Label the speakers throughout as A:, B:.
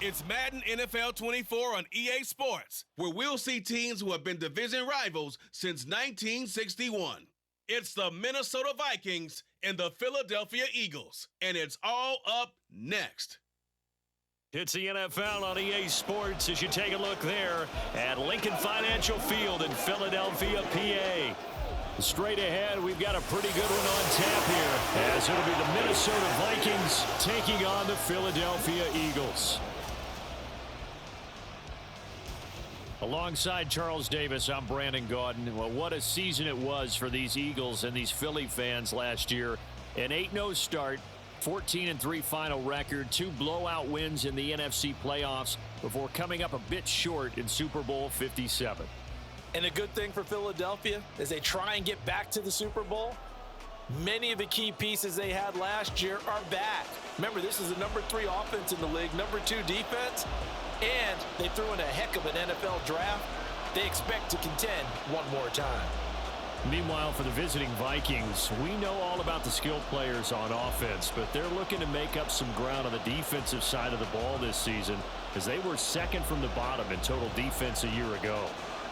A: It's Madden NFL 24 on EA Sports, where we'll see teams who have been division rivals since 1961. It's the Minnesota Vikings and the Philadelphia Eagles, and it's all up next.
B: It's the NFL on EA Sports as you take a look there at Lincoln Financial Field in Philadelphia, PA. Straight ahead, we've got a pretty good one on tap here, as it'll be the Minnesota Vikings taking on the Philadelphia Eagles. Alongside Charles Davis, I'm Brandon Gaudin. Well, what a season it was for these Eagles and these Philly fans last year. An 8-0 start, 14-3 final record, 2 blowout wins in the NFC playoffs before coming up a bit short in Super Bowl 57.
C: And a good thing for Philadelphia as they try and get back to the Super Bowl, many of the key pieces they had last year are back. Remember, this is the number 3 offense in the league, number 2 defense, and they threw in a heck of an NFL draft. They expect to contend one more time.
B: Meanwhile, for the visiting Vikings, we know all about the skilled players on offense, but they're looking to make up some ground on the defensive side of the ball this season as they were second from the bottom in total defense a year ago.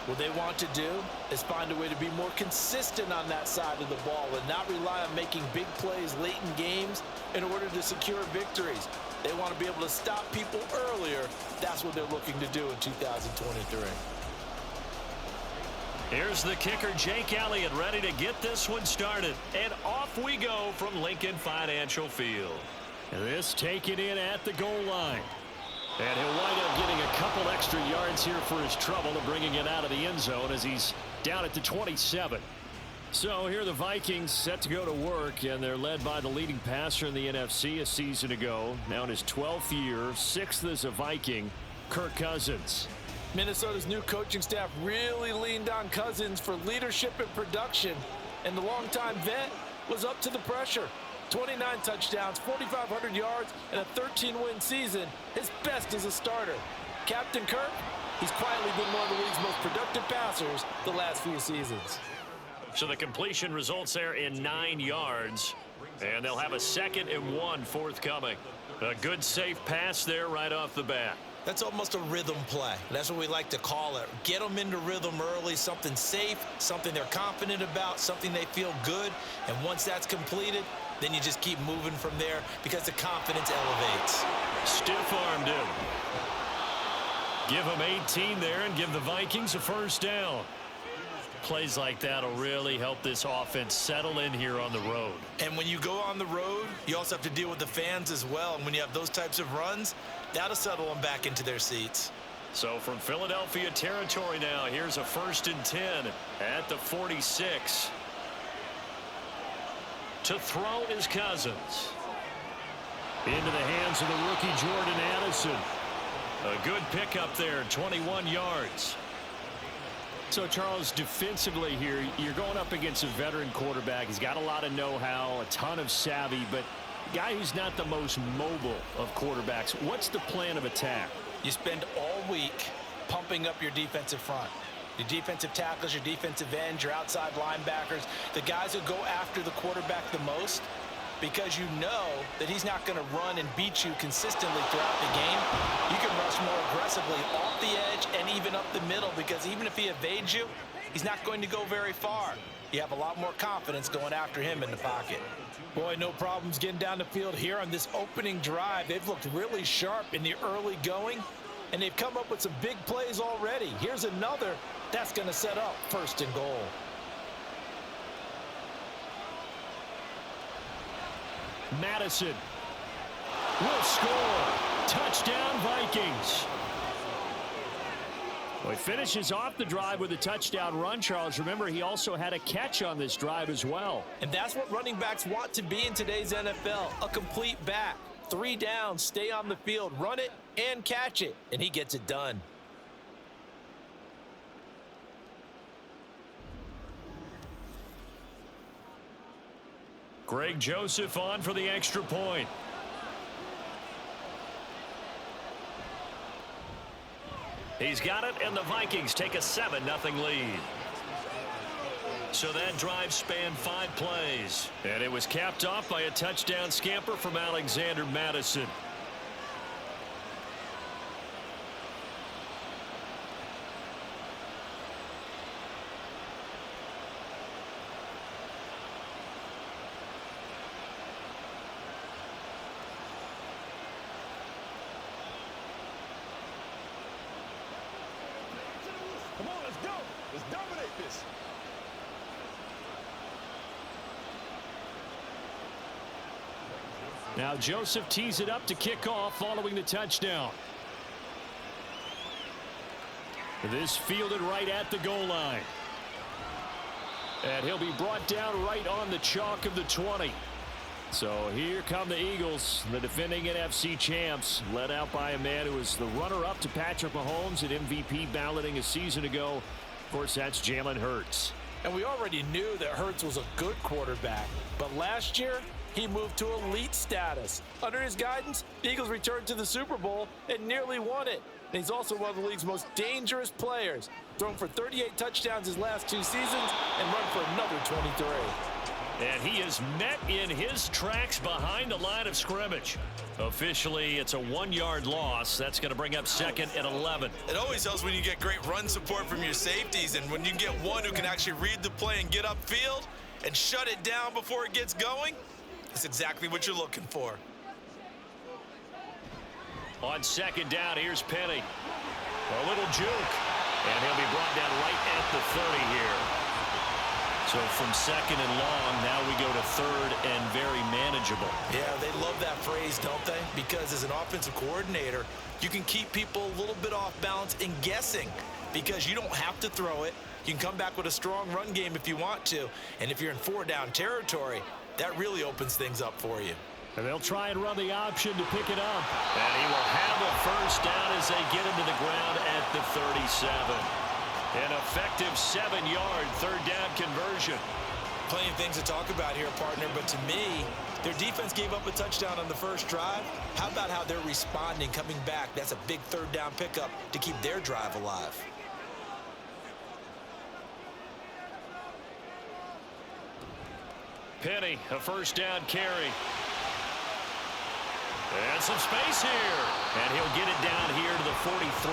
C: What they want to do is find a way to be more consistent on that side of the ball and not rely on making big plays late in games in order to secure victories. They want to be able to stop people earlier. That's what they're looking to do in 2023.
B: Here's the kicker, Jake Elliott, ready to get this one started. And off we go from Lincoln Financial Field. This taken in at the goal line. And he'll wind up getting a couple extra yards here for his trouble and bringing it out of the end zone as he's down at the 27. So here are the Vikings set to go to work, and they're led by the leading passer in the NFC a season ago. Now in his 12th year, 6th as a Viking, Kirk Cousins.
C: Minnesota's new coaching staff really leaned on Cousins for leadership and production, and the longtime vet was up to the pressure. 29 touchdowns, 4,500 yards, and a 13-win season, his best as a starter. Captain Kirk, he's quietly been one of the league's most productive passers the last few seasons.
B: So the completion results there in 9 yards, and they'll have a 2nd and 1 forthcoming. A good, safe pass there right off the bat.
C: That's almost a rhythm play. That's what we like to call it. Get them into rhythm early, something safe, something they're confident about, something they feel good. And once that's completed, then you just keep moving from there because the confidence elevates.
B: Stiff-armed him. Give him 18 there and give the Vikings a first down. Plays like that will really help this offense settle in here on the road.
C: And when you go on the road, you also have to deal with the fans as well. And when you have those types of runs, that'll settle them back into their seats.
B: So from Philadelphia territory now, here's a 1st and 10 at the 46. To throw is Cousins. Into the hands of the rookie Jordan Addison. A good pickup there, 21 yards. So, Charles, defensively here, you're going up against a veteran quarterback. He's got a lot of know-how, a ton of savvy, but a guy who's not the most mobile of quarterbacks. What's the plan of attack?
C: You spend all week pumping up your defensive front. Your defensive tackles, your defensive ends, your outside linebackers, the guys who go after the quarterback the most, because you know that he's not going to run and beat you consistently throughout the game. You can rush more aggressively off the edge and even up the middle, because even if he evades you, he's not going to go very far. You have a lot more confidence going after him in the pocket. Boy, no problems getting down the field here on this opening drive. They've looked really sharp in the early going, and they've come up with some big plays already. Here's another that's going to set up 1st and goal.
B: Madison will score. Touchdown, Vikings. Well, he finishes off the drive with a touchdown run, Charles. Remember, he also had a catch on this drive as well.
C: And that's what running backs want to be in today's NFL, a complete back. 3 downs, stay on the field, run it, and catch it. And he gets it done.
B: Greg Joseph on for the extra point. He's got it, and the Vikings take a 7-0 lead. So that drive spanned 5 plays, and it was capped off by a touchdown scamper from Alexander Madison. Now Joseph tees it up to kick off following the touchdown. This fielded right at the goal line. And he'll be brought down right on the chalk of the 20. So here come the Eagles, the defending NFC champs, led out by a man who was the runner-up to Patrick Mahomes at MVP balloting a season ago. Of course, that's Jalen Hurts.
C: And we already knew that Hurts was a good quarterback. But last year, he moved to elite status. Under his guidance, the Eagles returned to the Super Bowl and nearly won it. And he's also one of the league's most dangerous players. Thrown for 38 touchdowns his last 2 seasons and run for another 23.
B: And he is met in his tracks behind the line of scrimmage. Officially, it's a 1-yard loss. That's going to bring up second and 11.
D: It always helps when you get great run support from your safeties, and when you get one who can actually read the play and get upfield and shut it down before it gets going, that's exactly what you're looking for.
B: On second down, here's Penny. A little juke. And he'll be brought down right at the 30 here. So from second and long, now we go to third and very manageable.
C: Yeah, they love that phrase, don't they? Because as an offensive coordinator, you can keep people a little bit off balance and guessing because you don't have to throw it. You can come back with a strong run game if you want to. And if you're in 4-down territory, that really opens things up for you.
B: And they'll try and run the option to pick it up. And he will have a first down as they get into the ground at the 37. An effective 7-yard third-down conversion.
C: Plenty of things to talk about here, partner, but to me, their defense gave up a touchdown on the first drive. How about how they're responding, coming back? That's a big third-down pickup to keep their drive alive.
B: Penny, a first down carry. And some space here. And he'll get it down here to the 43.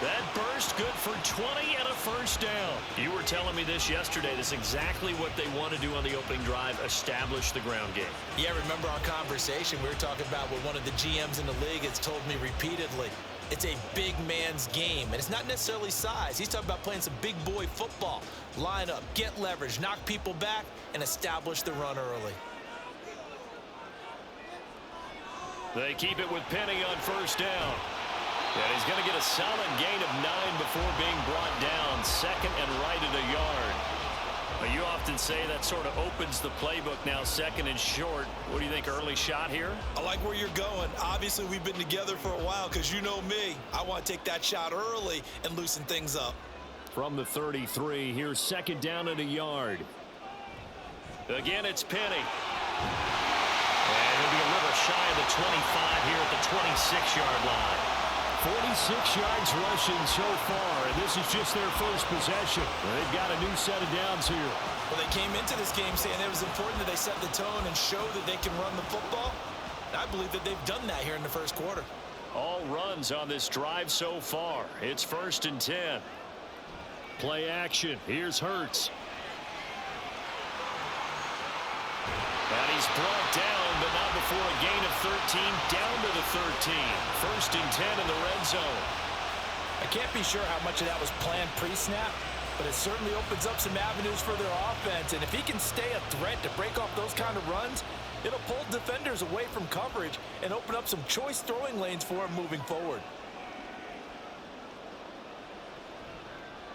B: That burst good for 20 and a first down. You were telling me this yesterday. This is exactly what they want to do on the opening drive, establish the ground game.
C: Yeah, remember our conversation? We were talking about what one of the GMs in the league has told me repeatedly. It's a big man's game, and it's not necessarily size. He's talking about playing some big boy football. Line up, get leverage, knock people back, and establish the run early.
B: They keep it with Penny on first down. And he's going to get a solid gain of 9 before being brought down. Second and right at a yard. But you often say that sort of opens the playbook now, second and short. What do you think, early shot here?
C: I like where you're going. Obviously, we've been together for a while because you know me. I want to take that shot early and loosen things up.
B: From the 33, here's second down at a yard. Again, it's Penny. And he'll be a little shy of the 25 here at the 26-yard line. 46 yards rushing so far, and this is just their first possession. They've got a new set of downs here.
C: Well, they came into this game saying it was important that they set the tone and show that they can run the football. And I believe that they've done that here in the first quarter.
B: All runs on this drive so far. It's first and 10. Play action. Here's Hurts. And he's brought down, but not before a gain of 13, down to the 13. First and 10 in the red zone.
C: I can't be sure how much of that was planned pre-snap, but it certainly opens up some avenues for their offense. And if he can stay a threat to break off those kind of runs, it'll pull defenders away from coverage and open up some choice throwing lanes for him moving forward.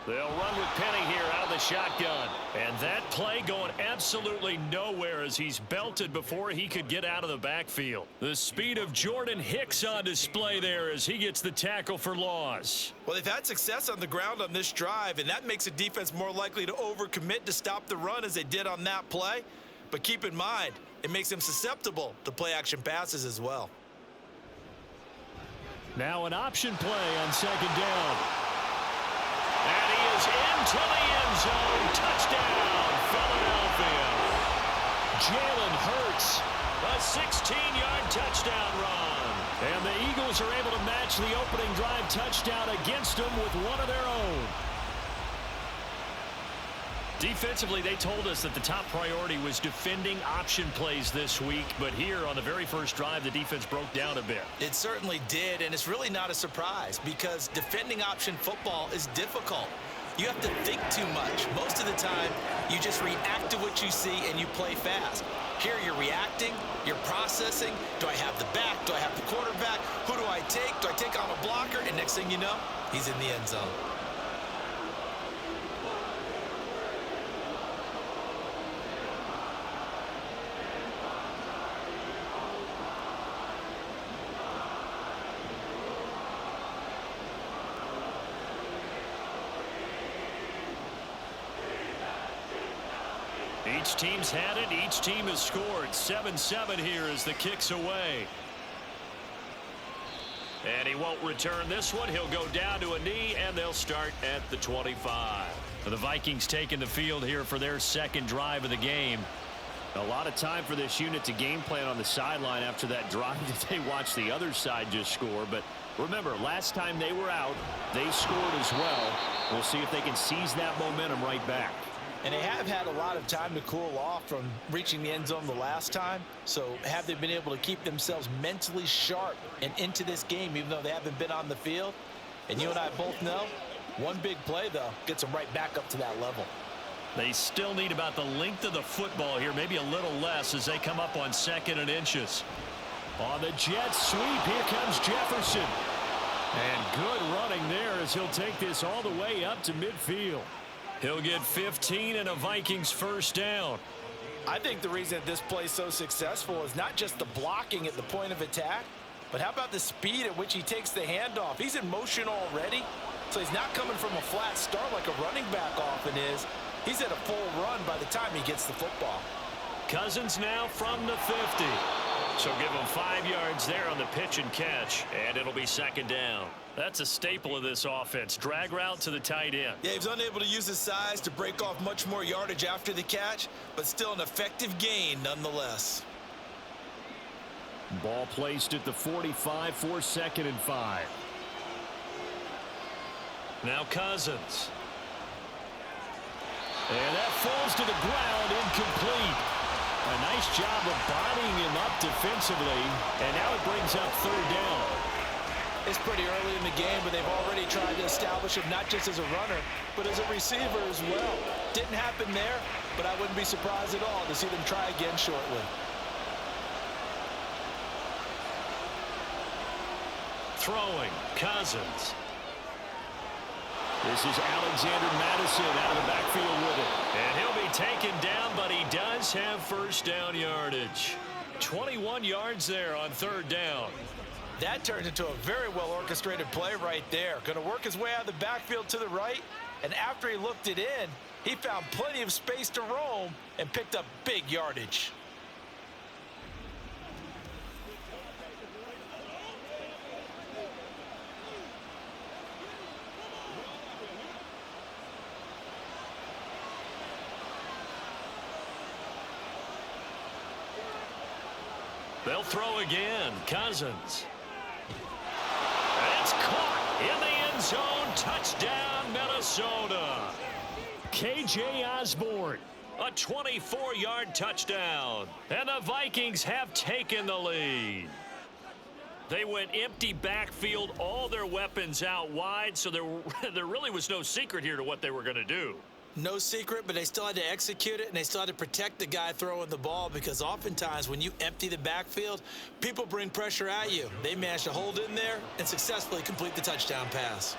B: They'll run with Penny here out of the shotgun. And that play going absolutely nowhere as he's belted before he could get out of the backfield. The speed of Jordan Hicks on display there as he gets the tackle for loss.
C: Well, they've had success on the ground on this drive, and that makes a defense more likely to overcommit to stop the run as they did on that play. But keep in mind, it makes them susceptible to play-action passes as well.
B: Now an option play on second down. And he is into the end zone. Touchdown, Philadelphia. Jalen Hurts, a 16-yard touchdown run. And the Eagles are able to match the opening drive touchdown against them with one of their own. Defensively, they told us that the top priority was defending option plays this week. But here on the very first drive, the defense broke down a bit.
C: It certainly did, and it's really not a surprise because defending option football is difficult. You have to think too much. Most of the time, you just react to what you see and you play fast. Here you're reacting, you're processing. Do I have the back? Do I have the quarterback? Who do I take? Do I take on a blocker? And next thing you know, he's in the end zone.
B: Each team's had it. Each team has scored. 7-7 here as the kick's away. And he won't return this one. He'll go down to a knee, and they'll start at the 25. The Vikings taking the field here for their second drive of the game. A lot of time for this unit to game plan on the sideline after that drive that they watched the other side just score. But remember, last time they were out, they scored as well. We'll see if they can seize that momentum right back.
C: And they have had a lot of time to cool off from reaching the end zone the last time. So have they been able to keep themselves mentally sharp and into this game, even though they haven't been on the field? And you and I both know, one big play, though, gets them right back up to that level.
B: They still need about the length of the football here, maybe a little less as they come up on 2nd and inches. On the jet sweep, here comes Jefferson. And good running there as he'll take this all the way up to midfield. He'll get 15 and a Vikings first down.
C: I think the reason this play is so successful is not just the blocking at the point of attack, but how about the speed at which he takes the handoff? He's in motion already, so he's not coming from a flat start like a running back often is. He's at a full run by the time he gets the football.
B: Cousins now from the 50. So give him 5 yards there on the pitch and catch, and it'll be 2nd down. That's a staple of this offense. Drag route to the tight end.
C: Yeah, he was unable to use his size to break off much more yardage after the catch, but still an effective gain nonetheless.
B: Ball placed at the 45 for 2nd and 5. Now Cousins. And that falls to the ground, incomplete. A nice job of bodying him up defensively, and now it brings up 3rd down.
C: It's pretty early in the game, but they've already tried to establish him not just as a runner, but as a receiver as well. Didn't happen there, but I wouldn't be surprised at all to see them try again shortly.
B: Throwing, Cousins. This is Alexander Madison out of the backfield with it. And he'll be taken down, but he does have first down yardage. 21 yards there on 3rd down.
C: That turned into a very well-orchestrated play right there. Going to work his way out of the backfield to the right, and after he looked it in, he found plenty of space to roam and picked up big yardage.
B: They'll throw again. Cousins. It's caught in the end zone. Touchdown, Minnesota. K.J. Osborne. A 24-yard touchdown. And the Vikings have taken the lead. They went empty backfield, all their weapons out wide, so there really was no secret here to what they were going to do.
C: No secret, but they still had to execute it, and they still had to protect the guy throwing the ball, because oftentimes when you empty the backfield, people bring pressure at you. They managed to hold in there and successfully complete the touchdown pass.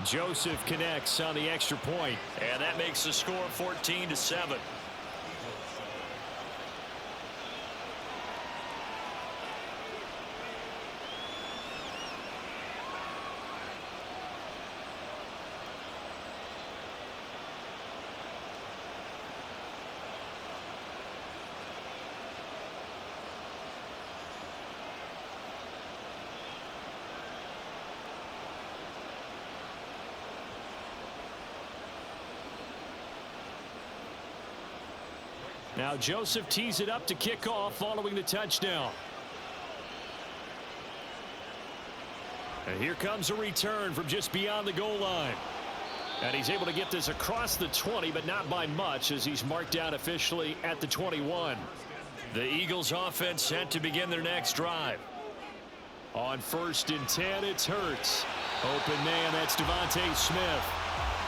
B: Joseph connects on the extra point, and that makes the score 14-7. Now Joseph tees it up to kick off following the touchdown. And here comes a return from just beyond the goal line. And he's able to get this across the 20, but not by much, as he's marked down officially at the 21. The Eagles offense set to begin their next drive. On 1st and 10, it's Hurts. Open man, that's Devontae Smith.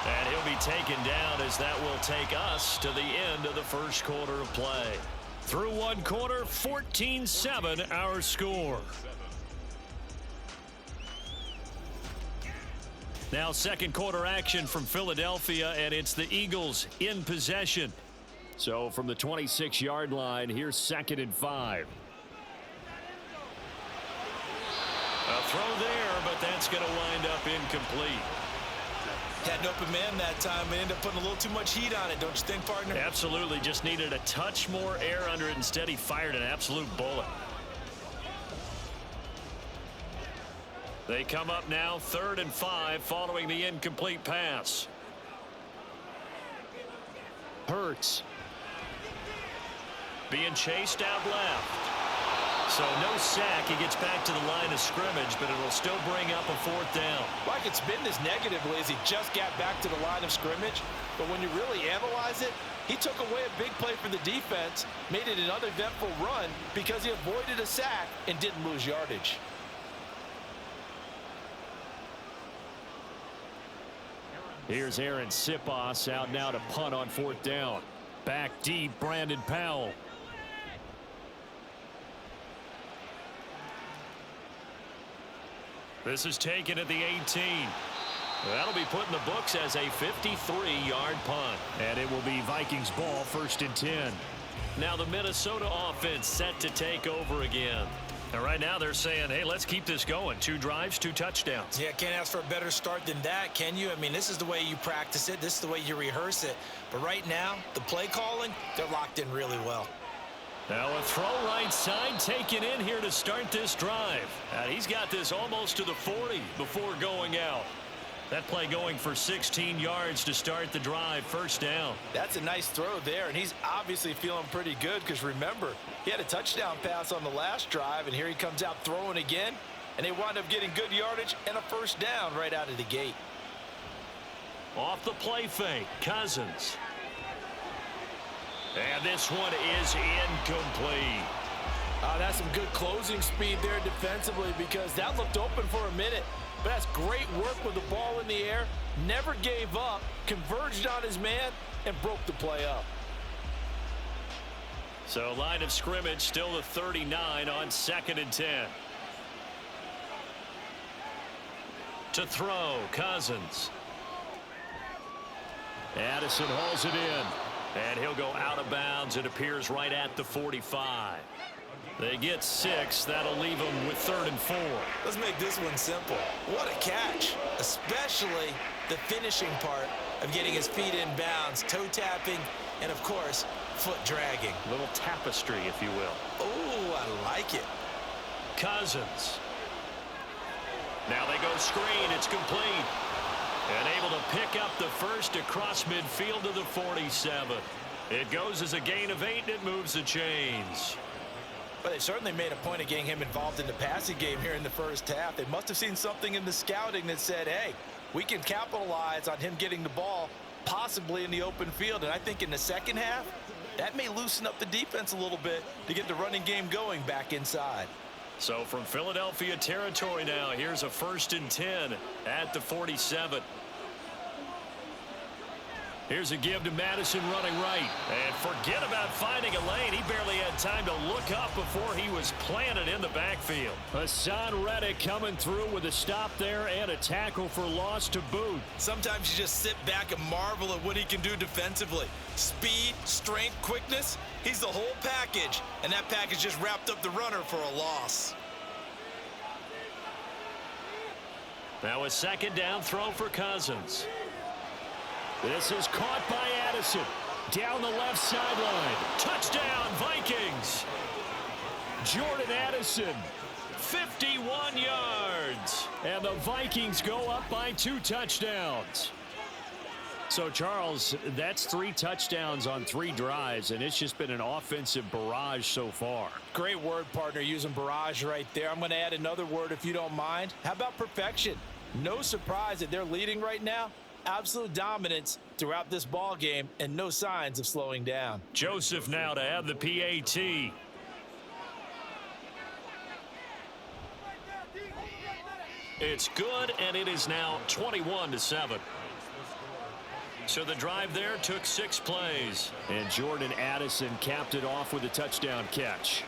B: And he'll be taken down as that will take us to the end of the first quarter of play. Through one quarter, 14-7 our score. Now second quarter action from Philadelphia, and it's the Eagles in possession. So from the 26-yard line, here's 2nd and 5. A throw there, but that's going to wind up incomplete.
C: Had an open man that time and ended up putting a little too much heat on it, don't you think, partner?
B: Absolutely. Just needed a touch more air under it. Instead, he fired an absolute bullet. They come up now 3rd and 5 following the incomplete pass. Hurts. Being chased out left. So no sack. He gets back to the line of scrimmage, but it'll still bring up a 4th down.
C: Like it's been this negatively as he just got back to the line of scrimmage. But when you really analyze it, he took away a big play for the defense, made it an uneventful run because he avoided a sack and didn't lose yardage.
B: Here's Aaron Sipos out now to punt on 4th down. Back deep, Brandon Powell. This is taken at the 18. That'll be put in the books as a 53-yard punt. And it will be Vikings ball, 1st and 10. Now the Minnesota offense set to take over again. And right now they're saying, hey, let's keep this going. 2 drives, 2 touchdowns.
C: Yeah, can't ask for a better start than that, can you? I mean, this is the way you practice it. This is the way you rehearse it. But right now, the play calling, they're locked in really well.
B: Now a throw right side taken in here to start this drive. And he's got this almost to the 40 before going out. That play going for 16 yards to start the drive, 1st down.
C: That's a nice throw there, and he's obviously feeling pretty good because remember, he had a touchdown pass on the last drive, and here he comes out throwing again, and they wind up getting good yardage and a 1st down right out of the gate.
B: Off the play fake, Cousins. And this one is incomplete.
C: That's some good closing speed there defensively because that looked open for a minute. But that's great work with the ball in the air. Never gave up, converged on his man, and broke the play up.
B: So line of scrimmage still the 39 on 2nd and 10. To throw, Cousins. Addison hauls it in. And he'll go out of bounds. It appears right at the 45. They get 6. That'll leave them with 3rd and 4.
C: Let's make this one simple. What a catch, especially the finishing part of getting his feet in bounds, toe tapping, and of course, foot dragging.
B: A little tapestry, if you will.
C: Oh, I like it.
B: Cousins. Now they go screen. It's complete. And able to pick up the first across midfield to the 47. It goes as a gain of 8, and it moves the chains.
C: But they certainly made a point of getting him involved in the passing game here in the first half. They must have seen something in the scouting that said, hey, we can capitalize on him getting the ball possibly in the open field. And I think in the second half, that may loosen up the defense a little bit to get the running game going back inside.
B: So from Philadelphia territory now, here's a 1st and 10 at the 47. Here's a give to Madison running right. And forget about finding a lane. He barely had time to look up before he was planted in the backfield. Hassan Reddick coming through with a stop there and a tackle for loss to boot.
D: Sometimes you just sit back and marvel at what he can do defensively. Speed, strength, quickness. He's the whole package. And that package just wrapped up the runner for a loss.
B: Now a 2nd down throw for Cousins. This is caught by Addison. Down the left sideline. Touchdown, Vikings. Jordan Addison, 51 yards. And the Vikings go up by 2 touchdowns. So, Charles, that's 3 touchdowns on 3 drives, and it's just been an offensive barrage so far.
C: Great word, partner, using barrage right there. I'm going to add another word if you don't mind. How about perfection? No surprise that they're leading right now. Absolute dominance throughout this ball game and no signs of slowing down.
B: Joseph now to have the PAT. It's good, and it is now 21-7. So the drive there took 6 plays. And Jordan Addison capped it off with a touchdown catch.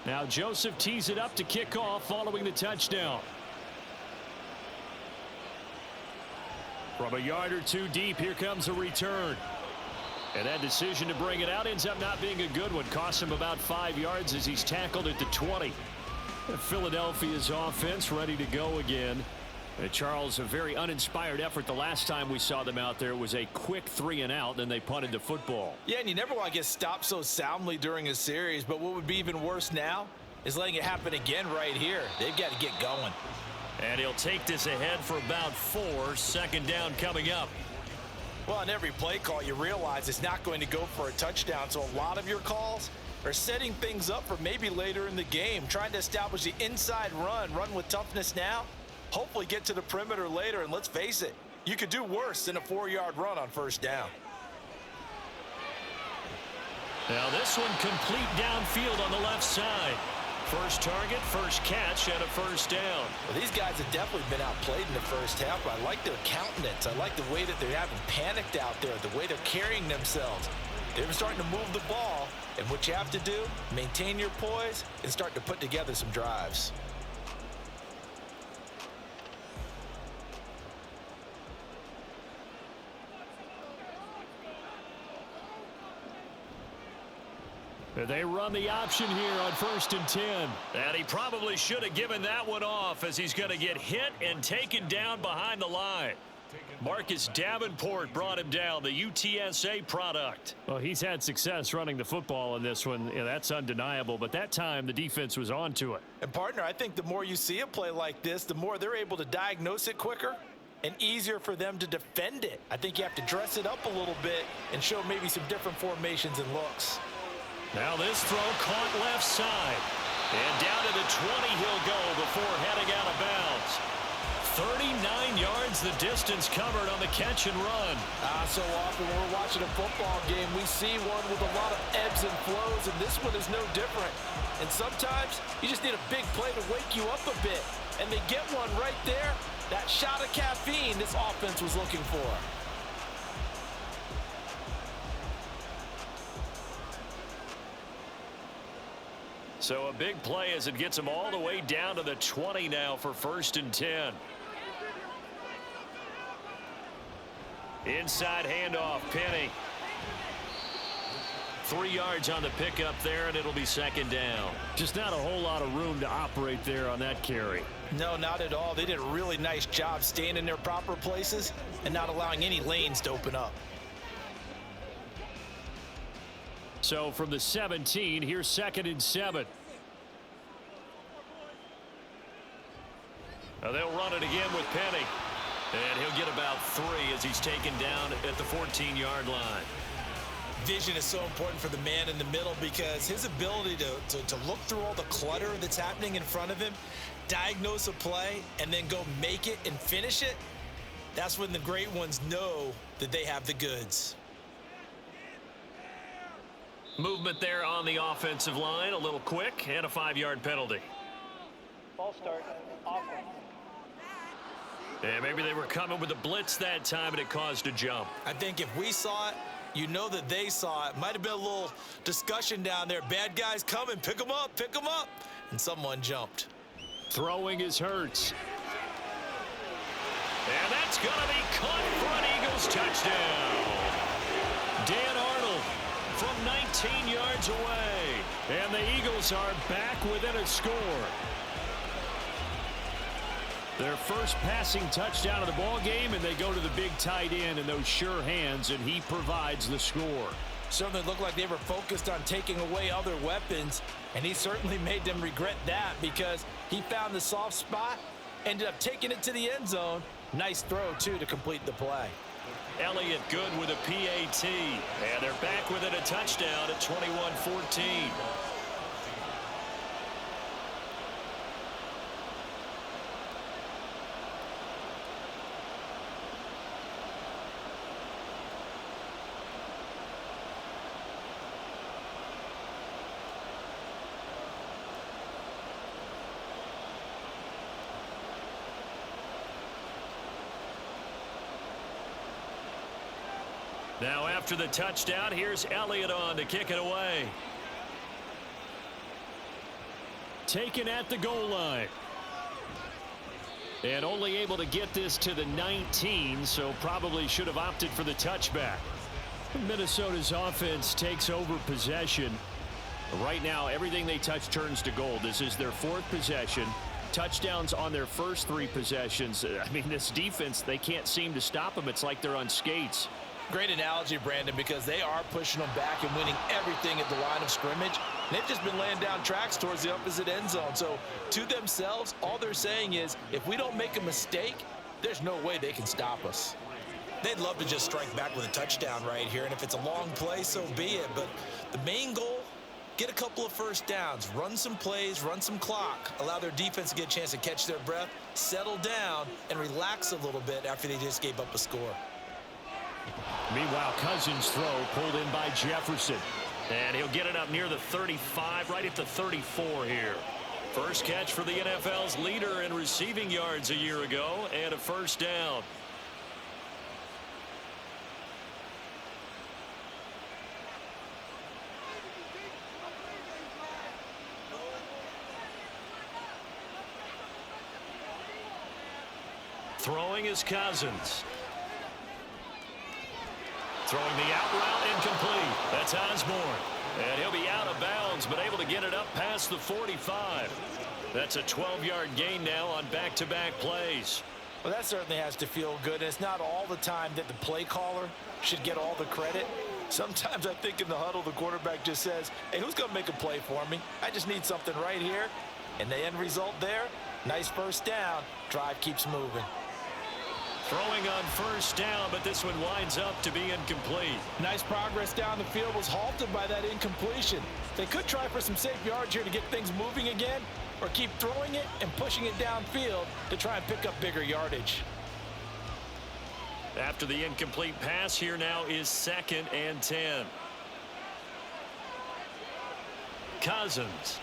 B: Now Joseph tees it up to kick off following the touchdown. From a yard or two deep, here comes a return. And that decision to bring it out ends up not being a good one. Cost him about 5 yards as he's tackled at the 20. Philadelphia's offense ready to go again. Charles, a very uninspired effort the last time we saw them out there. It was a quick 3 and out, then they punted the football.
C: Yeah, and you never want to get stopped so soundly during a series, but what would be even worse now is letting it happen again right here. They've got to get going.
B: And he'll take this ahead for about 4. 2nd down coming up.
C: Well, on every play call, you realize it's not going to go for a touchdown, so a lot of your calls are setting things up for maybe later in the game, trying to establish the inside run with toughness now. Hopefully get to the perimeter later, and let's face it, you could do worse than a 4-yard run on 1st down.
B: Now this one complete downfield on the left side. First target, first catch, and a 1st down.
C: Well, these guys have definitely been outplayed in the 1st half, but I like their countenance. I like the way that they haven't panicked out there, the way they're carrying themselves. They're starting to move the ball, and what you have to do, maintain your poise and start to put together some drives.
B: They run the option here on 1st and 10. And he probably should have given that one off as he's going to get hit and taken down behind the line. Marcus Davenport brought him down, the UTSA product. Well, he's had success running the football in this one. Yeah, that's undeniable, but that time the defense was on to it.
C: And, partner, I think the more you see a play like this, the more they're able to diagnose it quicker and easier for them to defend it. I think you have to dress it up a little bit and show maybe some different formations and looks.
B: Now this throw caught left side. And down to the 20 he'll go before heading out of bounds. 39 yards the distance covered on the catch and run.
C: So often when we're watching a football game, we see one with a lot of ebbs and flows, and this one is no different. And sometimes you just need a big play to wake you up a bit. And they get one right there. That shot of caffeine this offense was looking for.
B: So a big play as it gets him all the way down to the 20 now for 1st and 10. Inside handoff, Penny. 3 yards on the pickup there, and it'll be 2nd down. Just not a whole lot of room to operate there on that carry.
C: No, not at all. They did a really nice job staying in their proper places and not allowing any lanes to open up.
B: So from the 17, here's 2nd and 7. Now they'll run it again with Penny. And he'll get about 3 as he's taken down at the 14-yard line.
C: Vision is so important for the man in the middle because his ability to look through all the clutter that's happening in front of him, diagnose a play, and then go make it and finish it, that's when the great ones know that they have the goods.
B: Movement there on the offensive line, a little quick, and a 5-yard penalty.
E: Ball start, offense.
B: And maybe they were coming with a blitz that time, and it caused a jump.
C: I think if we saw it, you know that they saw it. Might have been a little discussion down there. Bad guys coming, pick them up, and someone jumped.
B: Throwing is Hurts. And that's going to be caught for an Eagles touchdown. Dan Arnold from 19 yards away. And the Eagles are back within a score. Their first passing touchdown of the ball game, and they go to the big tight end and those sure hands, and he provides the score.
C: Certainly looked like they were focused on taking away other weapons, and he certainly made them regret that because he found the soft spot, ended up taking it to the end zone. Nice throw, too, to complete the play.
B: Elliott good with a PAT. And they're back within a touchdown at 21-14. Now after the touchdown, here's Elliott on to kick it away. Taken at the goal line. And only able to get this to the 19, so probably should have opted for the touchback. Minnesota's offense takes over possession. Right now, everything they touch turns to gold. This is their 4th possession. Touchdowns on their first 3 possessions. I mean, this defense, they can't seem to stop them. It's like they're on skates.
C: Great analogy, Brandon, because they are pushing them back and winning everything at the line of scrimmage. And they've just been laying down tracks towards the opposite end zone. So to themselves, all they're saying is, if we don't make a mistake, there's no way they can stop us.
D: They'd love to just strike back with a touchdown right here, and if it's a long play, so be it. But the main goal, get a couple of first downs, run some plays, run some clock, allow their defense to get a chance to catch their breath, settle down, and relax a little bit after they just gave up a score.
B: Meanwhile, Cousins' throw pulled in by Jefferson. And he'll get it up near the 35, right at the 34 here. First catch for the NFL's leader in receiving yards a year ago, and a first down. Throwing is Cousins. Throwing the out route, incomplete. That's Osborne. And he'll be out of bounds, but able to get it up past the 45. That's a 12-yard gain now on back-to-back plays.
C: Well, that certainly has to feel good. And it's not all the time that the play caller should get all the credit. Sometimes I think in the huddle, the quarterback just says, hey, who's going to make a play for me? I just need something right here. And the end result there, nice first down. Drive keeps moving.
B: Throwing on first down, but this one winds up to be incomplete.
C: Nice progress down the field, was halted by that incompletion. They could try for some safe yards here to get things moving again, or keep throwing it and pushing it downfield to try and pick up bigger yardage.
B: After the incomplete pass, here now is 2nd and 10. Cousins.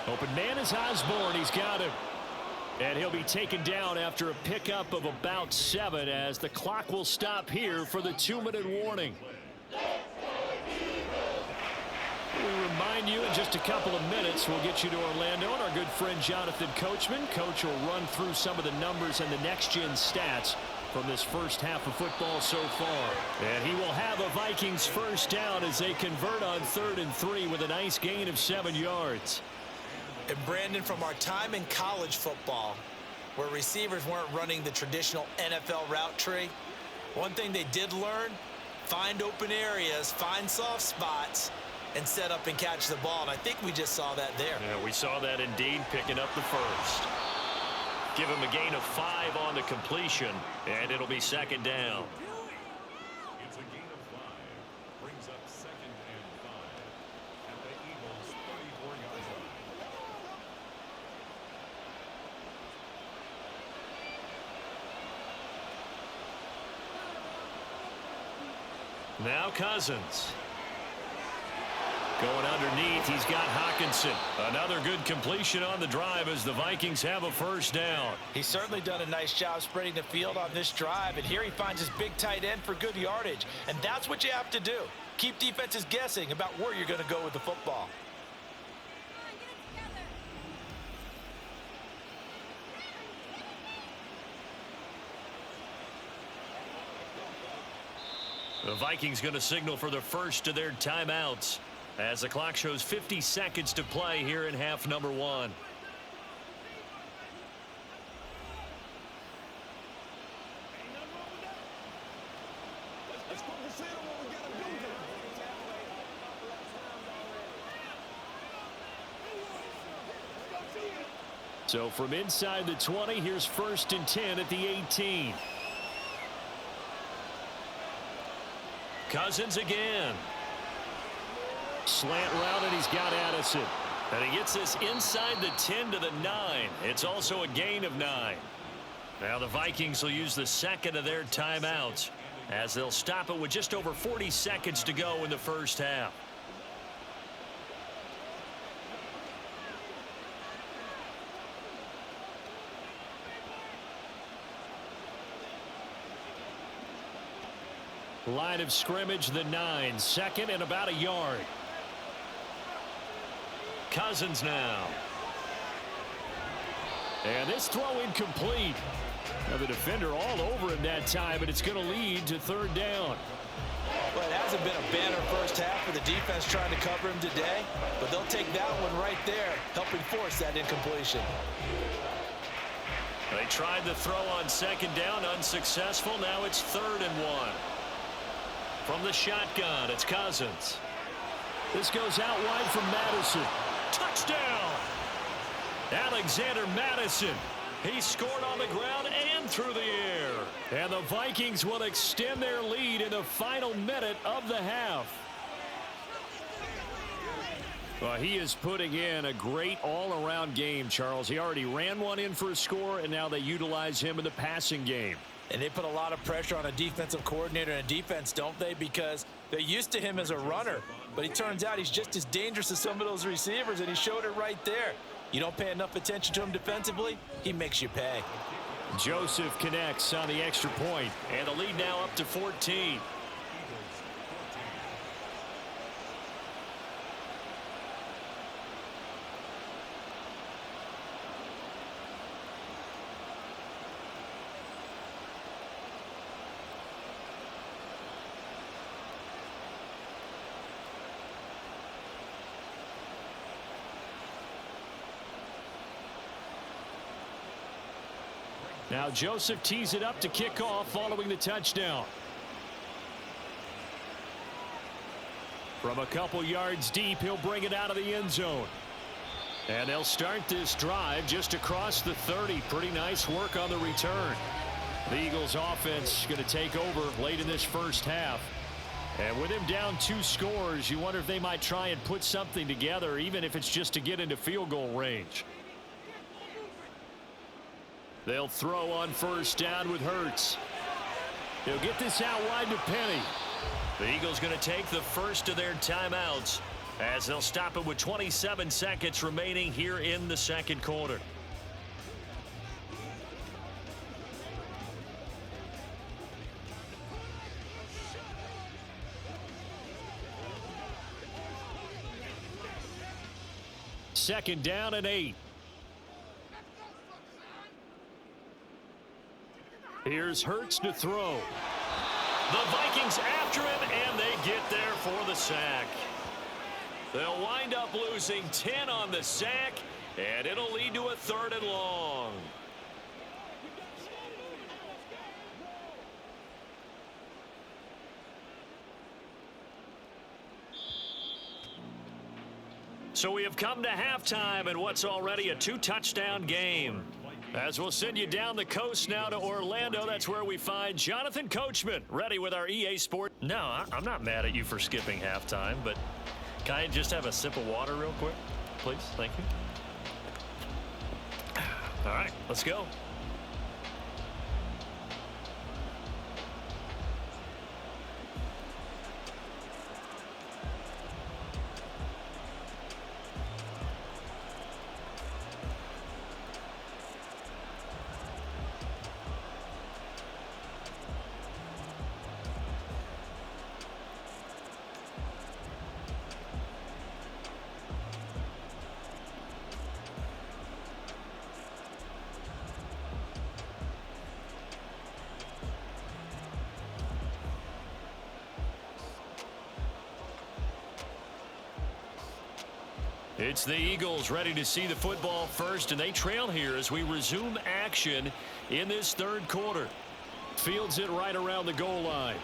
B: Open man is Osborne. He's got him. And he'll be taken down after a pickup of about 7 as the clock will stop here for the 2-minute warning. We'll remind you in just a couple of minutes, we'll get you to Orlando and our good friend Jonathan Coachman. Coach will run through some of the numbers and the next-gen stats from this first half of football so far. And he will have a Vikings first down as they convert on 3rd and 3 with a nice gain of 7 yards.
D: And Brandon, from our time in college football, where receivers weren't running the traditional NFL route tree, one thing they did learn, find open areas, find soft spots, and set up and catch the ball. And I think we just saw that there.
B: Yeah, we saw that indeed, picking up the first. Give him a gain of 5 on the completion, and it'll be 2nd down.
F: It's a gain of 5. Brings up 2nd and 5 at the Eagles' 34-yard line.
B: Now Cousins. Going underneath, he's got Hockenson. Another good completion on the drive as the Vikings have a first down.
C: He's certainly done a nice job spreading the field on this drive, and here he finds his big tight end for good yardage. And that's what you have to do. Keep defenses guessing about where you're going to go with the football.
B: The Vikings going to signal for the first of their timeouts as the clock shows 50 seconds to play here in half number 1. So from inside the 20, here's 1st and 10 at the 18. Cousins again. Slant route, and he's got Addison. And he gets this inside the 10 to the 9. It's also a gain of 9. Now the Vikings will use the second of their timeouts as they'll stop it with just over 40 seconds to go in the first half. Line of scrimmage, the 9. Second and about a yard. Cousins now. And this throw incomplete. Now the defender all over him that time, but it's going to lead to third down.
C: Well, it hasn't been a banner first half for the defense trying to cover him today, but they'll take that one right there, helping force that incompletion.
B: They tried the throw on second down, unsuccessful. Now it's 3rd and 1. From the shotgun, it's Cousins. This goes out wide from Madison. Touchdown! Alexander Madison. He scored on the ground and through the air. And the Vikings will extend their lead in the final minute of the half. Well, he is putting in a great all-around game, Charles. He already ran one in for a score, and now they utilize him in the passing game.
C: And they put a lot of pressure on a defensive coordinator and a defense, don't they? Because they're used to him as a runner. But it turns out he's just as dangerous as some of those receivers, and he showed it right there. You don't pay enough attention to him defensively, he makes you pay.
B: Joseph connects on the extra point, and the lead now up to 14. Now Joseph tees it up to kick off following the touchdown. From a couple yards deep, he'll bring it out of the end zone. And they'll start this drive just across the 30. Pretty nice work on the return. The Eagles offense going to take over late in this first half. And with him down 2 scores, you wonder if they might try and put something together, even if it's just to get into field goal range. They'll throw on first down with Hurts. He'll get this out wide to Penny. The Eagles going to take the first of their timeouts as they'll stop it with 27 seconds remaining here in the second quarter. Second down and 8. Here's Hurts to throw. The Vikings after him, and they get there for the sack. They'll wind up losing 10 on the sack, and it'll lead to a 3rd and long. So we have come to halftime in what's already a 2-touchdown game. As we'll send you down the coast now to Orlando, that's where we find Jonathan Coachman, ready with our EA Sport. No, I'm not mad at you for skipping halftime, but can I just have a sip of water real quick, please? Thank you. All right, let's go. It's the Eagles ready to see the football first, and they trail here as we resume action in this 3rd quarter. Fields it right around the goal line.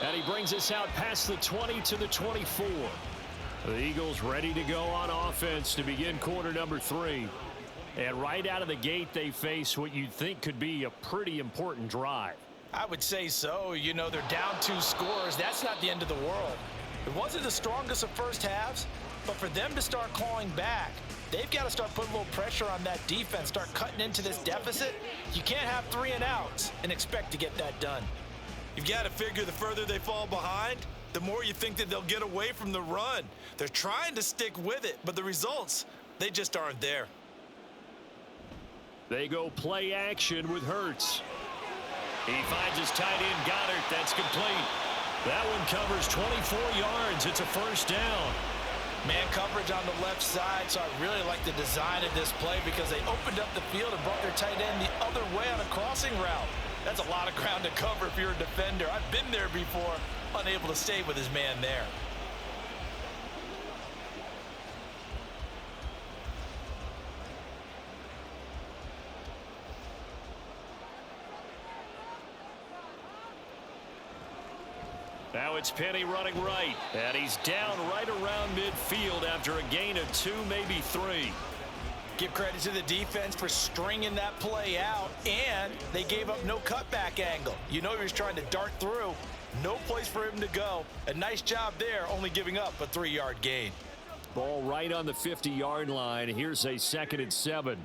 B: And he brings us out past the 20 to the 24. The Eagles ready to go on offense to begin quarter number 3. And right out of the gate, they face what you'd think could be a pretty important drive.
C: I would say so. You know, they're down 2 scores. That's not the end of the world. It wasn't the strongest of first halves, but for them to start clawing back, they've got to start putting a little pressure on that defense, start cutting into this deficit. You can't have 3 and outs and expect to get that done.
D: You've got to figure the further they fall behind, the more you think that they'll get away from the run. They're trying to stick with it, but the results, they just aren't there.
B: They go play action with Hurts. He finds his tight end Goddard. That's complete. That one covers 24 yards. It's a first down.
C: Man coverage on the left side, so I really like the design of this play because they opened up the field and brought their tight end the other way on a crossing route. That's a lot of ground to cover if you're a defender. I've been there before, unable to stay with his man there.
B: Now it's Penny running right, and he's down right around midfield after a gain of 2, maybe 3.
C: Give credit to the defense for stringing that play out, and they gave up no cutback angle. You know he was trying to dart through. No place for him to go. A nice job there, only giving up a 3-yard gain.
B: Ball right on the 50-yard line. Here's a 2nd and 7.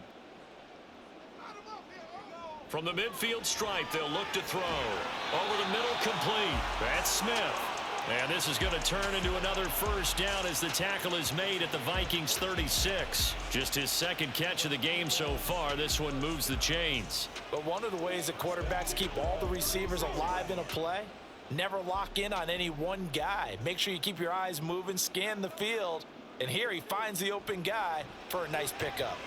B: From the midfield stripe, they'll look to throw. Over the middle, complete. That's Smith. And this is going to turn into another first down as the tackle is made at the Vikings 36. Just his 2nd catch of the game so far. This one moves the chains.
C: But one of the ways that quarterbacks keep all the receivers alive in a play, never lock in on any one guy. Make sure you keep your eyes moving, scan the field. And here he finds the open guy for a nice pickup.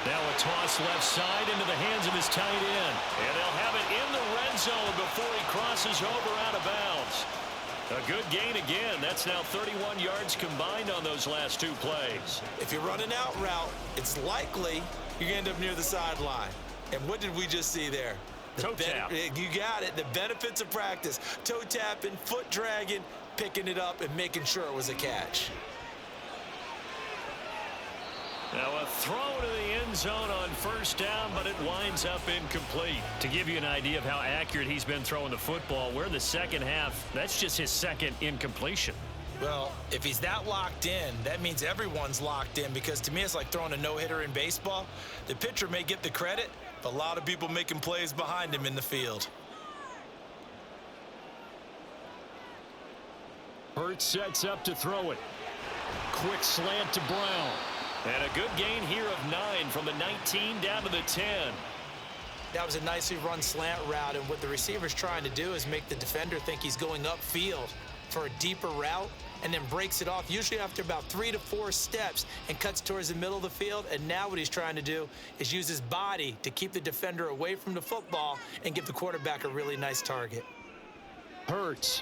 B: Now a toss left side into the hands of his tight end. And they'll have it in the red zone before he crosses over out of bounds. A good gain again. That's now 31 yards combined on those last 2 plays.
D: If you run an out route, it's likely you're going to end up near the sideline. And what did we just see there?
B: Toe tap.
D: You got it. The benefits of practice. Toe tapping, foot dragging, picking it up, and making sure it was a catch.
B: Now a throw to the end zone on first down, but it winds up incomplete. To give you an idea of how accurate he's been throwing the football, we're in the 2nd half. That's just his 2nd incompletion.
D: Well, if he's that locked in, that means everyone's locked in, because to me it's like throwing a no-hitter in baseball. The pitcher may get the credit, but a lot of people making plays behind him in the field.
B: Hurts sets up to throw it. Quick slant to Brown. And a good gain here of 9 from the 19 down to the 10.
C: That was a nicely run slant route, and what the receiver's trying to do is make the defender think he's going upfield for a deeper route, and then breaks it off, usually after about 3 to 4 steps, and cuts towards the middle of the field. And now what he's trying to do is use his body to keep the defender away from the football and give the quarterback a really nice target.
B: Hurts.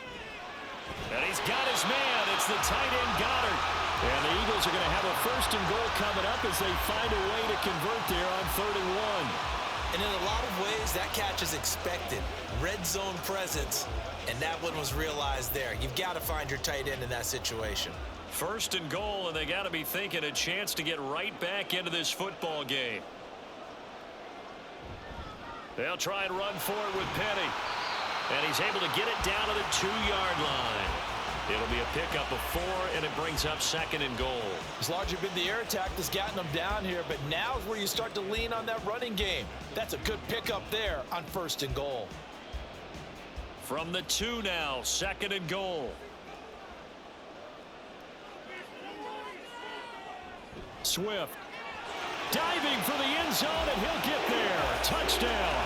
B: And he's got his man. It's the tight end Goddard. And the Eagles are going to have a 1st and goal coming up as they find a way to convert there on 3rd and 1.
D: And in a lot of ways, that catch is expected. Red zone presence, and that one was realized there. You've got to find your tight end in that situation.
B: 1st and goal, and they got to be thinking a chance to get right back into this football game. They'll try and run for it with Penny. And he's able to get it down to the 2-yard line. It'll be a pickup of 4, and it brings up 2nd and goal.
C: It's largely been the air attack that's gotten them down here, but now is where you start to lean on that running game. That's a good pickup there on 1st and goal.
B: From the 2 now, 2nd and goal. Swift. Diving for the end zone, and he'll get there. Touchdown.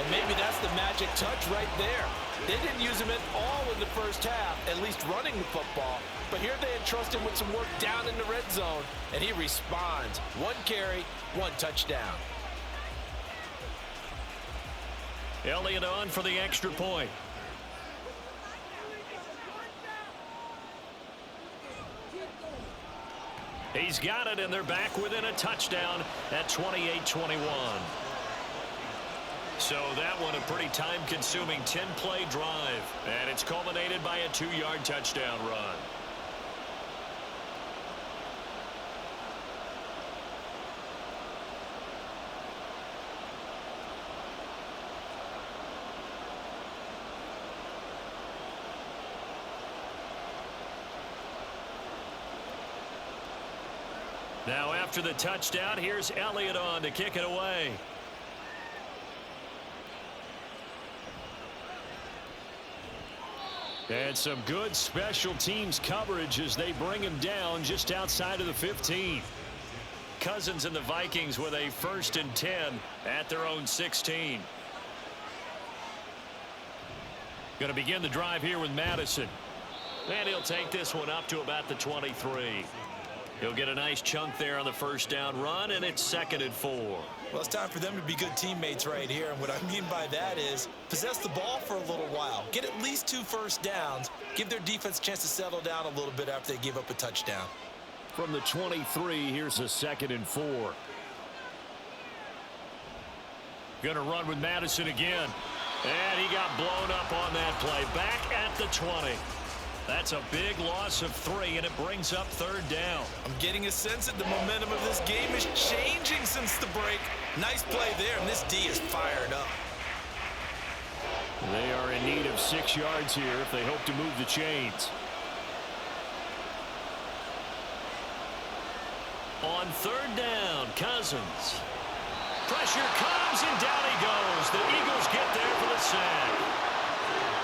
C: And maybe that's the magic touch right there. They didn't use him at all in the first half, at least running the football. But here they entrust him with some work down in the red zone, and he responds. 1 carry, 1 touchdown.
B: Elliott on for the extra point. He's got it, and they're back within a touchdown at 28-21. So that one a pretty time-consuming 10-play drive, and it's culminated by a 2-yard touchdown run. Now after the touchdown, here's Elliott on to kick it away. And some good special teams coverage as they bring him down just outside of the 15. Cousins and the Vikings with a 1st and 10 at their own 16. Going to begin the drive here with Madison. And he'll take this one up to about the 23. He'll get a nice chunk there on the 1st down run, and it's 2nd and 4.
D: Well, it's time for them to be good teammates right here. And what I mean by that is possess the ball for a little while. Get at least 2 first downs. Give their defense a chance to settle down a little bit after they give up a touchdown.
B: From the 23, here's a 2nd and 4. Going to run with Madison again. And he got blown up on that play. Back at the 20. That's a big loss of 3, and it brings up 3rd down.
D: I'm getting a sense that the momentum of this game is changing since the break. Nice play there, and this D is fired up.
B: They are in need of 6 yards here if they hope to move the chains. On 3rd down, Cousins. Pressure comes, and down he goes. The Eagles get there for the sack.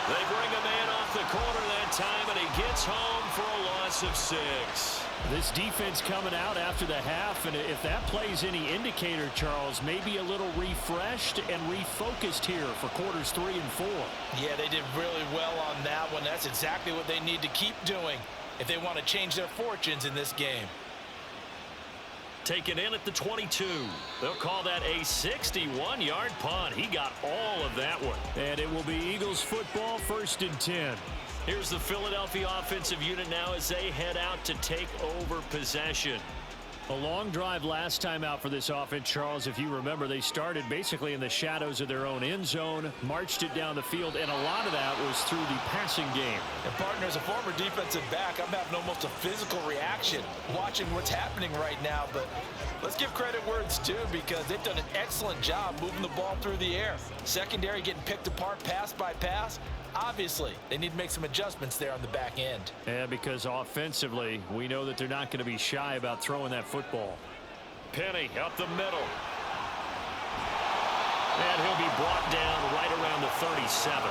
B: They bring a man off the corner that time, and he gets home for a loss of 6. This defense coming out after the half, and if that plays any indicator, Charles, maybe a little refreshed and refocused here for quarters 3 and 4.
C: Yeah, they did really well on that one. That's exactly what they need to keep doing if they want to change their fortunes in this game.
B: Taken in at the 22. They'll call that a 61-yard punt. He got all of that one. And it will be Eagles football, 1st and 10. Here's the Philadelphia offensive unit now as they head out to take over possession. A long drive last time out for this offense, Charles. If you remember, they started basically in the shadows of their own end zone, marched it down the field, and a lot of that was through the passing game.
C: And partner, as a former defensive back, I'm having almost a physical reaction watching what's happening right now. But let's give credit where it's due, because they've done an excellent job moving the ball through the air. Secondary getting picked apart pass by pass. Obviously, they need to make some adjustments there on the back end.
B: Yeah, because offensively, we know that they're not going to be shy about throwing that football. Penny up the middle. And he'll be brought down right around the 37.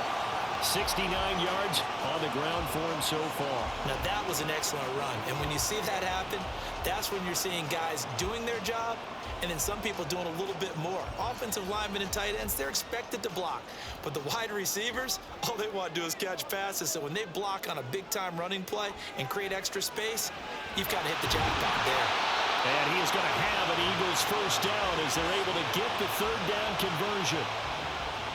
B: 69 yards on the ground for him so far.
D: Now, that was an excellent run. And when you see that happen, that's when you're seeing guys doing their job, and then some people doing a little bit more. Offensive linemen and tight ends, they're expected to block. But the wide receivers, all they want to do is catch passes. So when they block on a big-time running play and create extra space, you've got to hit the jackpot there.
B: And he is going to have an Eagles 1st down as they're able to get the 3rd down conversion.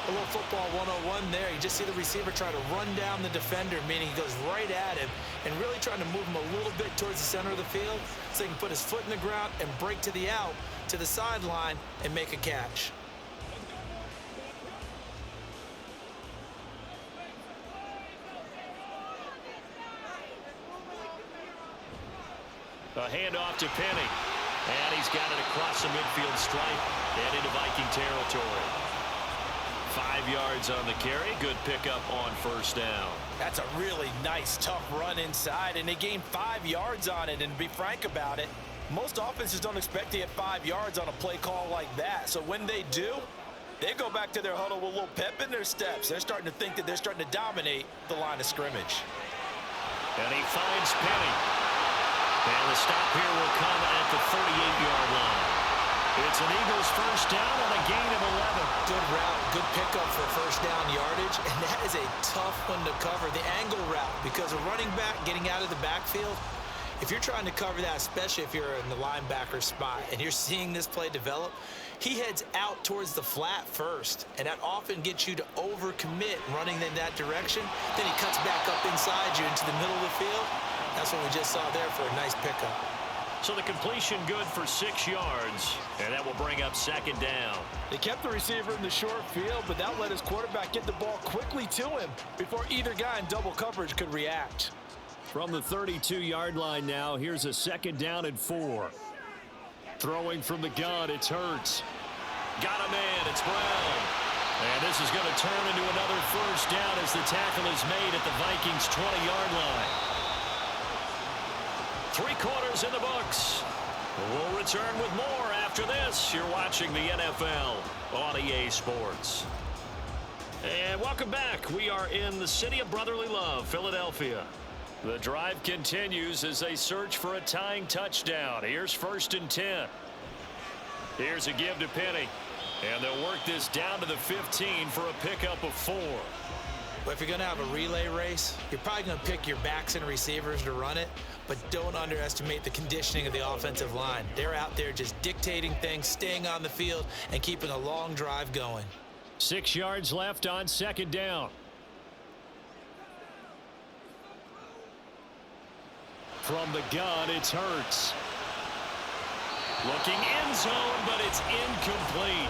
C: A little football 101 there. You just see the receiver try to run down the defender, meaning he goes right at him and really trying to move him a little bit towards the center of the field so he can put his foot in the ground and break to the out, to the sideline, and make a catch.
B: A handoff to Penny. And he's got it across the midfield stripe and into Viking territory. 5 yards on the carry. Good pickup on 1st down.
C: That's a really nice, tough run inside, and they gained 5 yards on it. And to be frank about it, most offenses don't expect to get 5 yards on a play call like that. So when they do, they go back to their huddle with a little pep in their steps. They're starting to think that they're starting to dominate the line of scrimmage.
B: And he finds Penny. And the stop here will come at the 38-yard line. It's an Eagles 1st down on a gain of 11.
D: Good route, good pickup for 1st down yardage, and that is a tough one to cover, the angle route, because a running back getting out of the backfield, if you're trying to cover that, especially if you're in the linebacker spot and you're seeing this play develop, he heads out towards the flat first, and that often gets you to overcommit running in that direction. Then he cuts back up inside you into the middle of the field. That's what we just saw there for a nice pickup.
B: So the completion good for 6 yards, and that will bring up 2nd down.
C: They kept the receiver in the short field, but that let his quarterback get the ball quickly to him before either guy in double coverage could react.
B: From the 32-yard line now, here's a 2nd down and 4. Throwing from the gun, it's Hurts. Got a man, it's Brown. And this is going to turn into another 1st down as the tackle is made at the Vikings' 20-yard line. 3 quarters in the books. We'll return with more after this. You're watching the NFL on EA Sports. And welcome back. We are in the city of brotherly love, Philadelphia. The drive continues as they search for a tying touchdown. Here's 1st and 10. Here's a give to Penny. And they'll work this down to the 15 for a pickup of 4.
C: But if you're going to have a relay race, you're probably going to pick your backs and receivers to run it, but don't underestimate the conditioning of the offensive line. They're out there just dictating things, staying on the field, and keeping a long drive going.
B: 6 yards left on 2nd down. From the gun, it's Hurts. Looking end zone, but it's incomplete.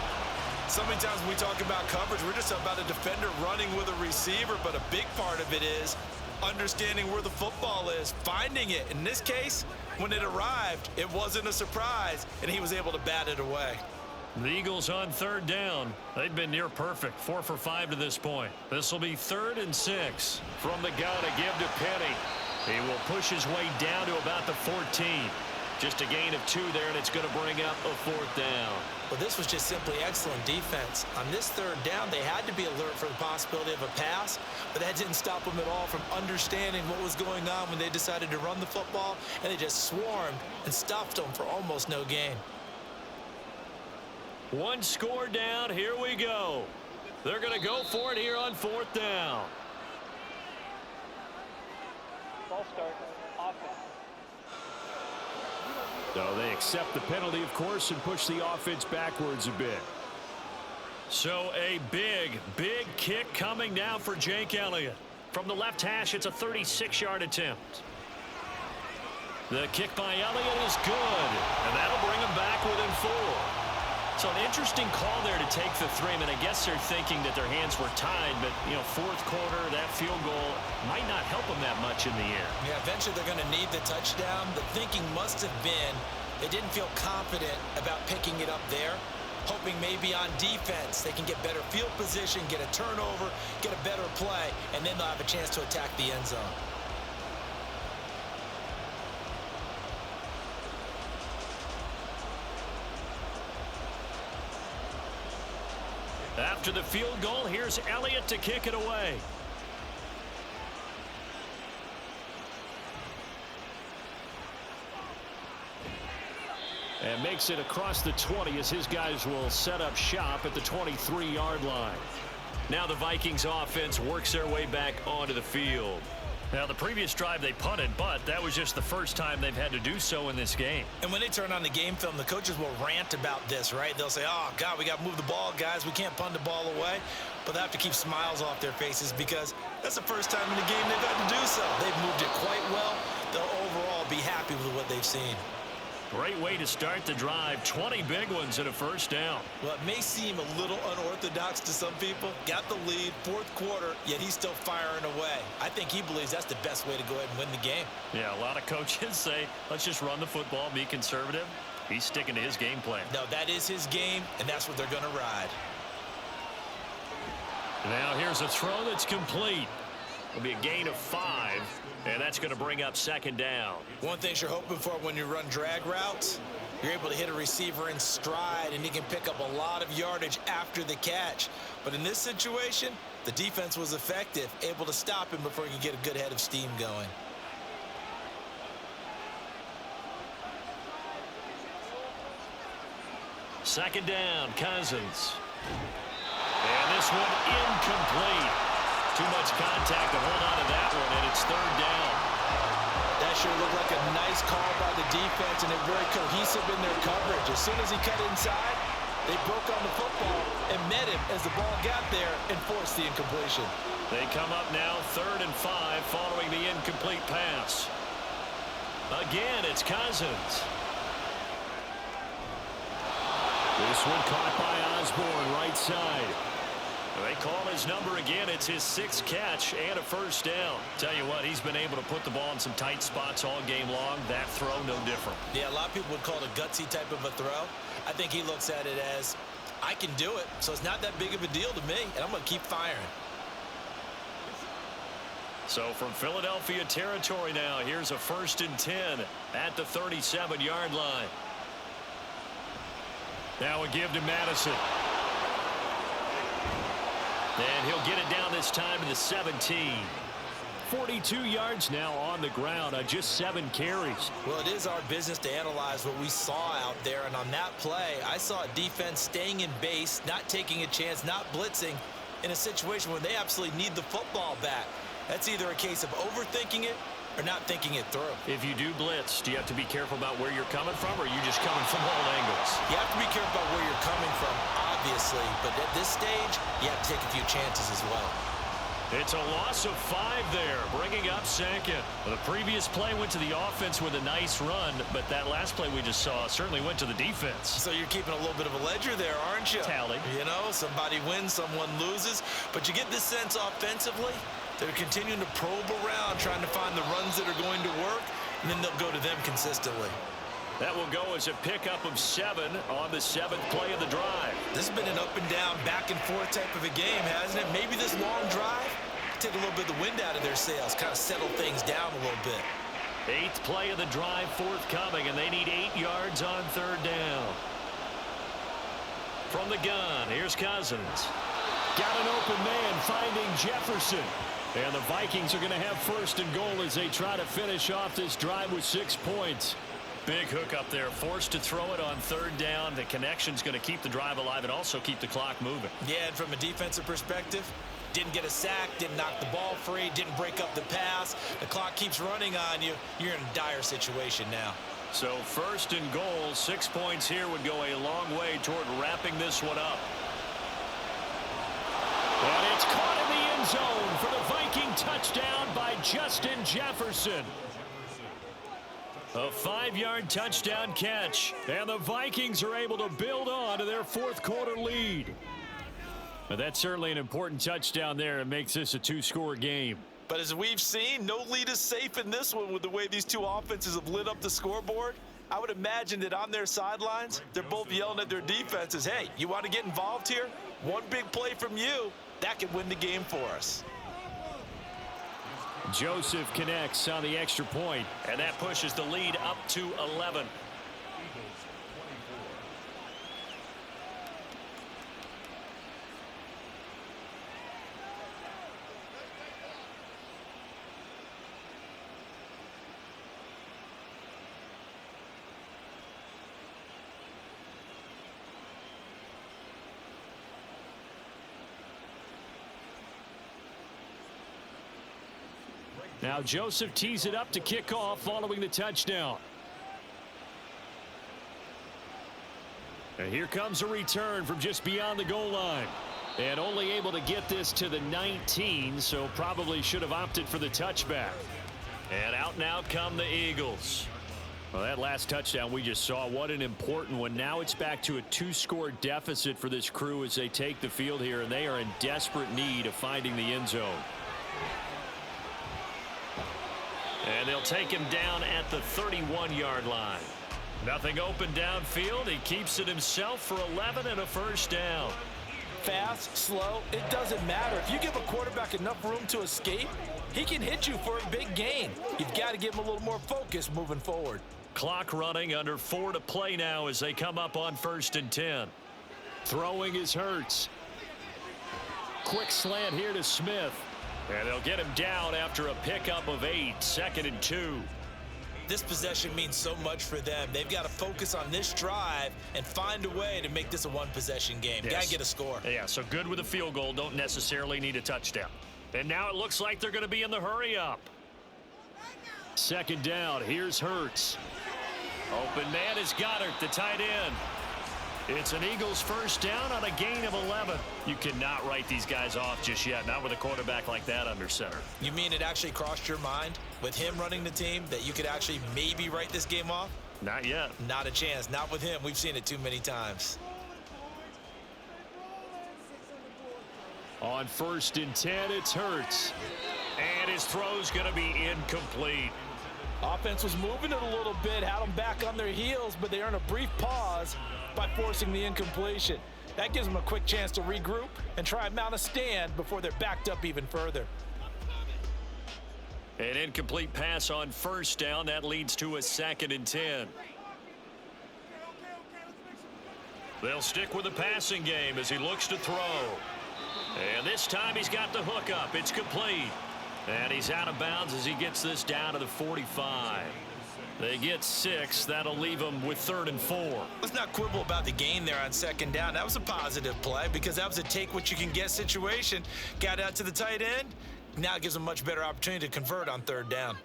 D: So many times when we talk about coverage, we're just about a defender running with a receiver, but a big part of it is understanding where the football is, finding it. In this case, when it arrived, it wasn't a surprise, and he was able to bat it away.
B: The Eagles on 3rd down. They've been near perfect, 4 for 5 to this point. This will be 3rd and 6. From the gun, a give to Penny. He will push his way down to about the 14. Just a gain of 2 there, and it's going to bring up a 4th down.
C: Well, this was just simply excellent defense. On this 3rd down, they had to be alert for the possibility of a pass, but that didn't stop them at all from understanding what was going on when they decided to run the football, and they just swarmed and stopped them for almost no gain.
B: 1 score down. Here we go. They're going to go for it here on 4th down.
E: Ball start. Offense.
B: So they accept the penalty, of course, and push the offense backwards a bit. So a big kick coming now for Jake Elliott. From the left hash, it's a 36-yard attempt. The kick by Elliott is good, and that'll bring him back within 4. So an interesting call there to take the 3. I mean, I guess they're thinking that their hands were tied, but, you know, 4th quarter, that field goal might not help them that much in the end.
C: Yeah, eventually they're going to need the touchdown. The thinking must have been they didn't feel confident about picking it up there, hoping maybe on defense they can get better field position, get a turnover, get a better play, and then they'll have a chance to attack the end zone.
B: After the field goal, here's Elliott to kick it away. And makes it across the 20 as his guys will set up shop at the 23-yard line. Now the Vikings offense works their way back onto the field. Now, the previous drive they punted, but that was just the first time they've had to do so in this game.
C: And when they turn on the game film, the coaches will rant about this, right? They'll say, oh, God, we got to move the ball, guys. We can't punt the ball away. But they have to keep smiles off their faces because that's the first time in the game they've had to do so. They've moved it quite well. They'll overall be happy with what they've seen.
B: Great way to start the drive. 20 big ones and a 1st down.
C: Well, it may seem a little unorthodox to some people. Got the lead, 4th quarter, yet he's still firing away. I think he believes that's the best way to go ahead and win the game.
B: Yeah, a lot of coaches say, let's just run the football, be conservative. He's sticking to his game plan.
C: No, that is his game, and that's what they're going to ride.
B: Now here's a throw that's complete. It'll be a gain of 5, and that's going to bring up 2nd down.
C: One thing you're hoping for when you run drag routes, you're able to hit a receiver in stride, and he can pick up a lot of yardage after the catch. But in this situation, the defense was effective, able to stop him before he could get a good head of steam going.
B: Second down, Cousins. And this one incomplete. Too much contact to hold on to that one, and it's 3rd down.
C: That sure looked like a nice call by the defense, and they're very cohesive in their coverage. As soon as he cut inside, they broke on the football and met him as the ball got there and forced the incompletion.
B: They come up now 3rd and 5 following the incomplete pass. Again, it's Cousins. This one caught by Osborne, right side. They call his number again. It's his 6th catch and a 1st down. Tell you what, he's been able to put the ball in some tight spots all game long. That throw, no different.
C: Yeah, a lot of people would call it a gutsy type of a throw. I think he looks at it as, I can do it, so it's not that big of a deal to me, and I'm going to keep firing.
B: So from Philadelphia territory now, here's a 1st and 10 at the 37-yard line. Now a give to Madison. And he'll get it down this time to the 17. 42 yards now on the ground on just 7 carries.
D: Well, it is our business to analyze what we saw out there, and on that play, I saw a defense staying in base, not taking a chance, not blitzing in a situation where they absolutely need the football back. That's either a case of overthinking it or not thinking it through.
B: If you do blitz, do you have to be careful about where you're coming from, or are you just coming from all angles?
D: You have to be careful about where you're coming from, obviously, but at this stage, you have to take a few chances as well.
B: It's a loss of 5 there, bringing up second. The previous play went to the offense with a nice run, but that last play we just saw certainly went to the defense.
D: So you're keeping a little bit of a ledger there, aren't you?
B: Tally.
D: You know, somebody wins, someone loses, but you get this sense offensively, they're continuing to probe around, trying to find the runs that are going to work, and then they'll go to them consistently.
B: That will go as a pickup of 7 on the 7th play of the drive.
D: This has been an up and down, back and forth type of a game, hasn't it? Maybe this long drive, take a little bit of the wind out of their sails, kind of settle things down a little bit.
B: 8th play of the drive forthcoming, and they need 8 yards on 3rd down. From the gun, here's Cousins. Got an open man, finding Jefferson. And the Vikings are going to have 1st and goal as they try to finish off this drive with 6 points. Big hook up there, forced to throw it on 3rd down. The connection's going to keep the drive alive and also keep the clock moving.
D: Yeah, and from a defensive perspective, didn't get a sack, didn't knock the ball free, didn't break up the pass. The clock keeps running on you. You're in a dire situation now.
B: So 1st and goal, 6 points here would go a long way toward wrapping this one up. And it's caught in the end zone for the Viking touchdown by Justin Jefferson. A 5-yard touchdown catch, and the Vikings are able to build on to their 4th quarter lead. But that's certainly an important touchdown there. It makes this a 2-score game.
D: But as we've seen, no lead is safe in this one with the way these two offenses have lit up the scoreboard. I would imagine that on their sidelines, they're both yelling at their defenses, hey, you want to get involved here? One big play from you, that could win the game for us.
B: Joseph connects on the extra point, and that pushes the lead up to 11. Now Joseph tees it up to kick off following the touchdown. And here comes a return from just beyond the goal line. And only able to get this to the 19, so probably should have opted for the touchback. And out now come the Eagles. Well, that last touchdown we just saw, what an important one. Now it's back to a 2-score deficit for this crew as they take the field here, and they are in desperate need of finding the end zone. And they'll take him down at the 31-yard line. Nothing open downfield. He keeps it himself for 11 and a 1st down.
C: Fast, slow, it doesn't matter. If you give a quarterback enough room to escape, he can hit you for a big gain. You've got to give him a little more focus moving forward.
B: Clock running, under 4 to play now as they come up on 1st and 10. Throwing is Hurts. Quick slant here to Smith. And they'll get him down after a pickup of 8, 2nd and 2.
D: This possession means so much for them. They've got to focus on this drive and find a way to make this a one-possession game.
B: Yes.
D: Got to get a score.
B: Yeah, so good with a field goal. Don't necessarily need a touchdown. And now it looks like they're going to be in the hurry-up. 2nd down. Here's Hurts. Open man is Goddard, the tight end. It's an Eagles 1st down on a gain of 11. You cannot write these guys off just yet, not with a quarterback like that under center.
D: You mean it actually crossed your mind with him running the team that you could actually maybe write this game off?
B: Not yet.
D: Not a chance. Not with him. We've seen it too many times.
B: On 1st and 10, it's Hurts. And his throw's going to be incomplete.
C: Offense was moving it a little bit, had them back on their heels, but they earned a brief pause by forcing the incompletion. That gives them a quick chance to regroup and try and mount a stand before they're backed up even further.
B: An incomplete pass on 1st down. That leads to a 2nd and 10. They'll stick with the passing game as he looks to throw. And this time he's got the hook up. It's complete. And he's out of bounds as he gets this down to the 45. They get 6. That'll leave them with 3rd and 4.
D: Let's not quibble about the gain there on 2nd down. That was a positive play because that was a take-what-you-can-get situation. Got out to the tight end. Now it gives them a much better opportunity to convert on 3rd down.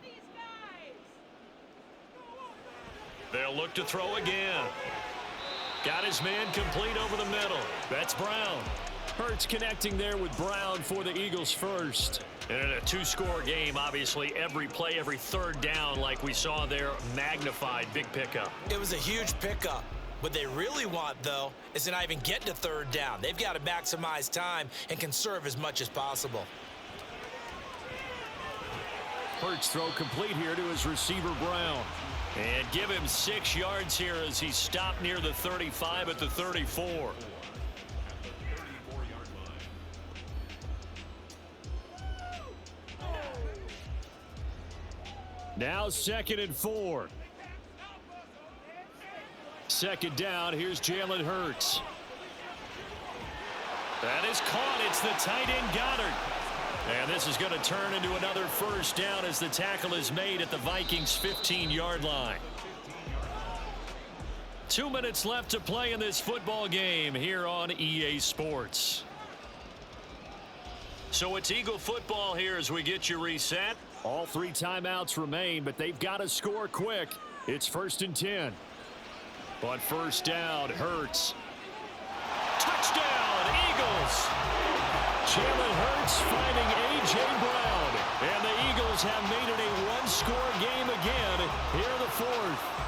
B: They'll look to throw again. Got his man complete over the middle. That's Brown. Hurts connecting there with Brown for the Eagles first. And in a 2-score game, obviously, every play, every 3rd down, like we saw there, magnified. Big pickup.
D: It was a huge pickup. What they really want, though, is to not even get to 3rd down. They've got to maximize time and conserve as much as possible.
B: Hurts throw complete here to his receiver, Brown. And give him 6 yards here as he stopped near the 35 at the 34. Now 2nd and 4. 2nd down. Here's Jalen Hurts. That is caught. It's the tight end Goddard. And this is going to turn into another 1st down as the tackle is made at the Vikings 15-yard line. 2 minutes left to play in this football game here on EA Sports. So it's Eagle football here as we get you reset. All 3 timeouts remain, but they've got to score quick. It's 1st and 10. On 1st down, Hurts. Touchdown, Eagles! Jalen Hurts finding A.J. Brown. And the Eagles have made it a 1-score game again here in the 4th.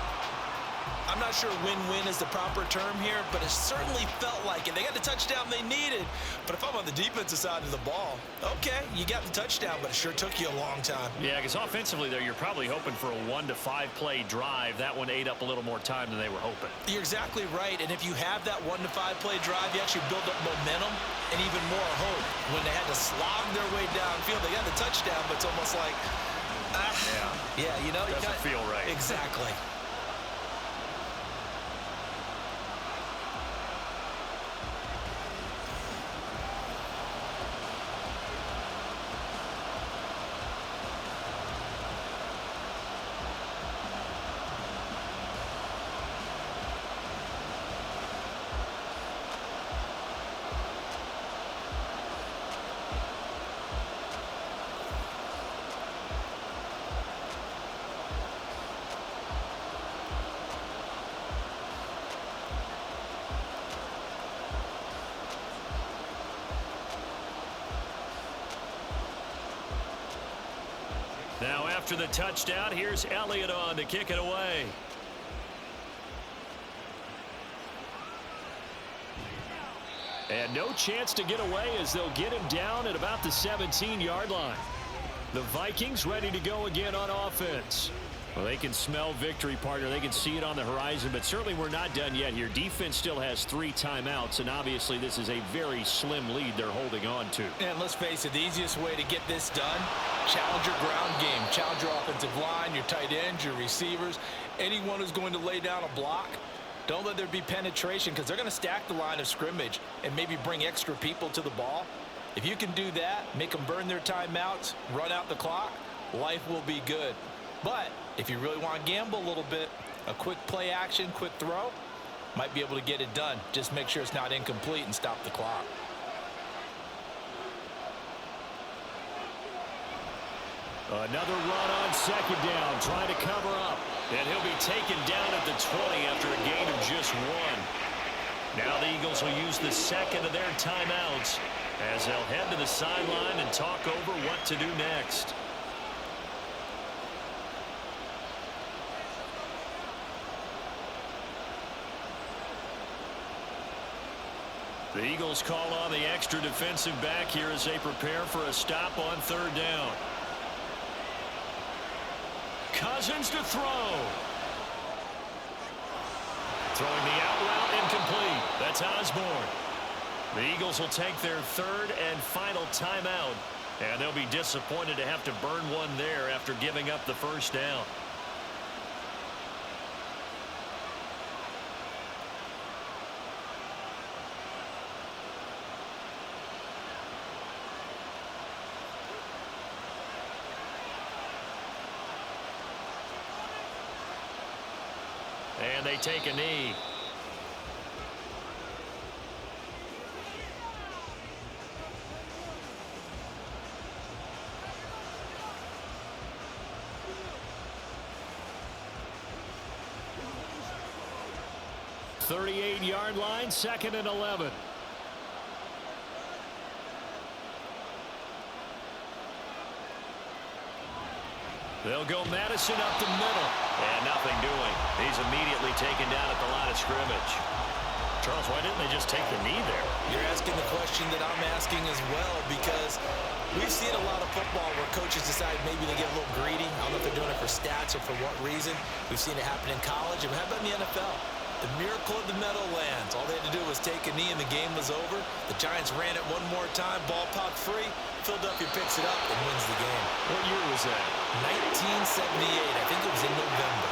D: I'm not sure win-win is the proper term here, but it certainly felt like it. They got the touchdown they needed, but if I'm on the defensive side of the ball, okay, you got the touchdown, but it sure took you a long time.
B: Yeah, because offensively there, you're probably hoping for a 1 to 5 play drive. That one ate up a little more time than they were hoping.
D: You're exactly right, and if you have that 1 to 5 play drive, you actually build up momentum and even more hope. When they had to slog their way downfield, they got the touchdown, but it's almost like, yeah, you know,
B: doesn't feel right.
D: Exactly.
B: Now after the touchdown, here's Elliott on to kick it away. And no chance to get away as they'll get him down at about the 17-yard line. The Vikings ready to go again on offense. Well, they can smell victory, partner. They can see it on the horizon, but certainly we're not done yet here. Defense still has 3 timeouts, and obviously this is a very slim lead they're holding on to.
C: And let's face it, the easiest way to get this done, challenge your ground game. Challenge your offensive line, your tight ends, your receivers, anyone who's going to lay down a block. Don't let there be penetration because they're going to stack the line of scrimmage and maybe bring extra people to the ball. If you can do that, make them burn their timeouts, run out the clock, life will be good. But if you really want to gamble a little bit, a quick play action, quick throw, might be able to get it done. Just make sure it's not incomplete and stop the clock.
B: Another run on 2nd down, trying to cover up. And he'll be taken down at the 20 after a gain of just 1. Now the Eagles will use the 2nd of their timeouts as they'll head to the sideline and talk over what to do next. The Eagles call on the extra defensive back here as they prepare for a stop on 3rd down. Cousins to throw. Throwing the out route incomplete. That's Osborne. The Eagles will take their 3rd and final timeout, and they'll be disappointed to have to burn one there after giving up the 1st down. And they take a knee. .38-yard line, 2nd and 11. They'll go Madison up the middle. And nothing doing. He's immediately taken down at the line of scrimmage. Charles, why didn't they just take the knee there?
D: You're asking the question that I'm asking as well, because we've seen a lot of football where coaches decide maybe they get a little greedy. I don't know if they're doing it for stats or for what reason. We've seen it happen in college. And how about in the NFL? The miracle of the Meadowlands. All they had to do was take a knee and the game was over. The Giants ran it one more time. Ball popped free. Philadelphia picks it up and wins the game.
B: What year was that?
D: 1978. I think it was in November.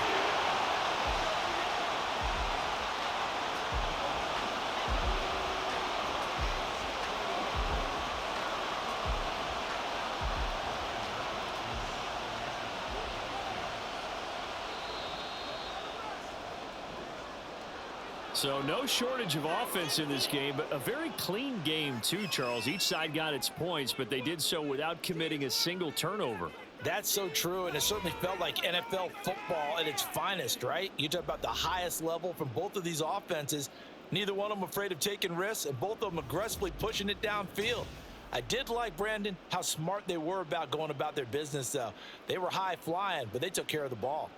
B: So no shortage of offense in this game, but a very clean game too, Charles. Each side got its points, but they did so without committing a single turnover.
C: That's so true, and it certainly felt like NFL football at its finest, right? You talk about the highest level from both of these offenses. Neither one of them afraid of taking risks, and both of them aggressively pushing it downfield. I did like, Brandon, how smart they were about going about their business, though. They were high flying, but they took care of the ball.